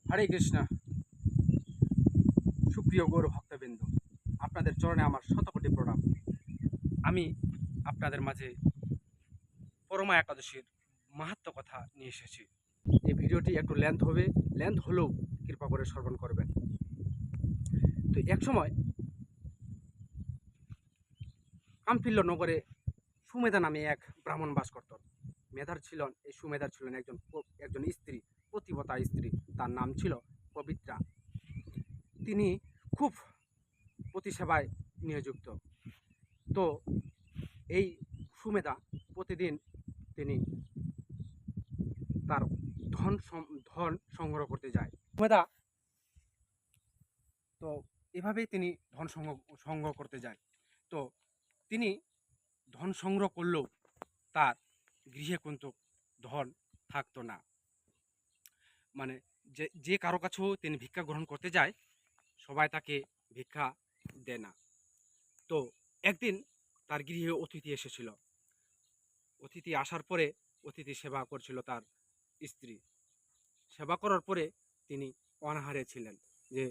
হরে কৃষ্ণ। সুপ্রিয় গৌর ভক্তবৃন্দ, আপনাদের চরণে আমার শতকোটি প্রণাম। আমি আপনাদের মাঝে পরমা একাদশীর মাহাত্ম্য কথা নিয়ে এসেছি। এই ভিডিওটি একটু লেন্থ হলেও কৃপা করে শ্রবণ করবেন। তো এক সময় কামপিল্য নগরে সুমেধা নামে এক ব্রাহ্মণ বাস করতেন। এই সুমেধার ছিলেন একজন স্ত্রী, পতিব্রতা স্ত্রী। তার নাম ছিল পবিত্রা। তিনি খুব পতি সেবায় নিয়োজিত। তো এই সুমেধা প্রতিদিন তিনি তার ধন সংগ্রহ করতে যায়। সুমেধা তো এভাবেই তিনি ধন সংগ্রহ করতে যায়। তো তিনি ধন সংগ্রহ করলেও তার গৃহে কিন্তু ধন থাকতো না। মানে যে কারো কাছেও তিনি ভিক্ষা গ্রহণ করতে যায়, সবাই তাকে ভিক্ষা দেয় না। তো একদিন তার গৃহে অতিথি এসেছিল। অতিথি আসার পরে অতিথি সেবা করছিল তার স্ত্রী। সেবা করার পরে তিনি অনাহারে ছিলেন, যে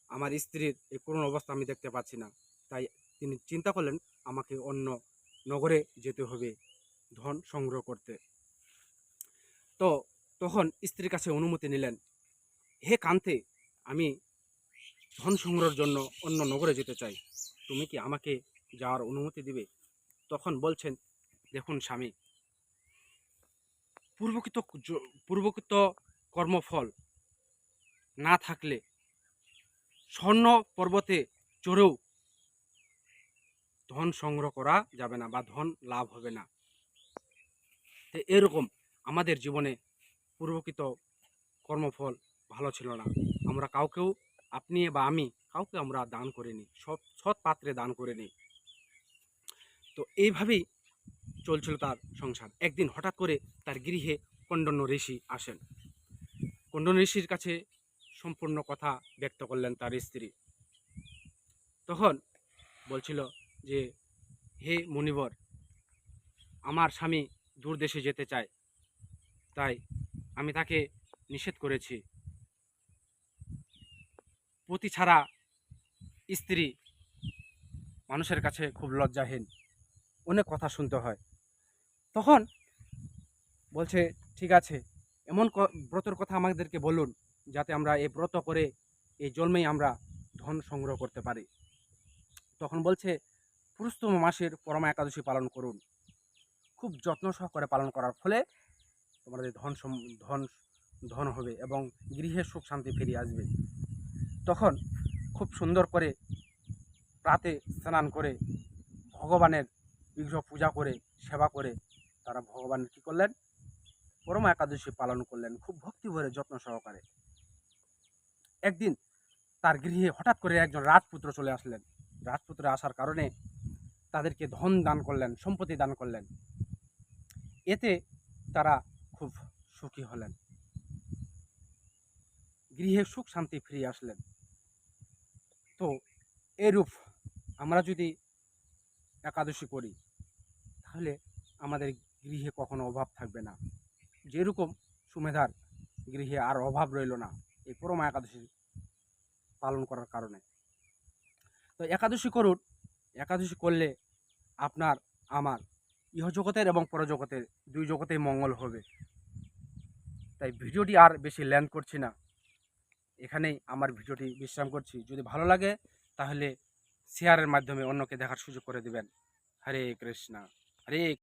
আমার স্ত্রীর এই করুণ অবস্থা আমি দেখতে পাচ্ছি না। তাই তিনি চিন্তা করলেন, আমাকে অন্য নগরে যেতে হবে ধন সংগ্রহ করতে। তো তখন স্ত্রীর কাছে অনুমতি নিলেন, হে কান্তে, আমি ধন সংগ্রহের জন্য অন্য নগরে যেতে চাই, তুমি কি আমাকে যাওয়ার অনুমতি দিবে? তখন বলছেন, দেখুন স্বামী, পূর্বকৃত কর্মফল না থাকলে স্বর্ণ পর্বতে চড়েও ধন সংগ্রহ করা যাবে না বা ধন লাভ হবে না। তো এরকম আমাদের জীবনে পূর্বকৃত কর্মফল ভালো ছিল না। আমরা কাউকেও, আপনি বা আমি, কাউকে আমরা দান করিনি, সৎ পাত্রে দান করিনি। তো এইভাবেই চলছিল তার সংসার। একদিন হঠাৎ করে তার গৃহে কণ্ডন্য ঋষি আসেন। কণ্ডন্য ঋষির কাছে সম্পূর্ণ কথা ব্যক্ত করলেন তার স্ত্রী। তখন বলছিল যে, হে মুনিবর, আমার স্বামী দূর দেশে যেতে চায়, তাই আমি তাকে নিষেধ করেছি। পতি ছাড়া স্ত্রী মানুষের কাছে খুব লজ্জাহীন, অনেক কথা শুনতে হয়। তখন বলছে, ঠিক আছে, এমন ব্রতর কথা আমাদেরকে বলুন, যাতে আমরা এই ব্রত করে এই জন্মেই আমরা ধন সংগ্রহ করতে পারি। তখন বলছে, পুরুষোত্তম মাসের পরমা একাদশী পালন করুন। খুব যত্ন সহকারে পালন করার ফলে তোমাদের ধন ধন হবে এবং গৃহে সুখ শান্তি ফিরে আসবে। তখন খুব সুন্দর করে প্রাতে স্নান করে ভগবানের বিগ্রহ পূজা করে সেবা করে তারা ভগবানের কী করলেন, পরমা একাদশী পালন করলেন খুব ভক্তি ভরে যত্ন সহকারে। একদিন তার গৃহে হঠাৎ করে একজন রাজপুত্র চলে আসলেন। রাজপুত্র আসার কারণে তাদেরকে ধন দান করলেন, সম্পত্তি দান করলেন। এতে তারা খুব সুখী হলেন, গৃহে সুখ শান্তি ফিরে আসলেন। তো এরূপ আমরা যদি একাদশী করি, তাহলে আমাদের গৃহে কখনো অভাব থাকবে না। যেরকম সুমেধার গৃহে আর অভাব রইল না এই পরমা একাদশী পালন করার কারণে। তো একাদশী করুন। একাদশী করলে আপনার আমার ইহজগতের এবং পরজগতের দুই জগতেই মঙ্গল হবে। তাই ভিডিওটি আর বেশি লেন্থ করছি না, এখানেই আমার ভিডিওটি বিশ্রাম করছি। যদি ভালো লাগে তাহলে শেয়ারের মাধ্যমে অন্যকে দেখার সুযোগ করে দেবেন। হরে কৃষ্ণ। হরে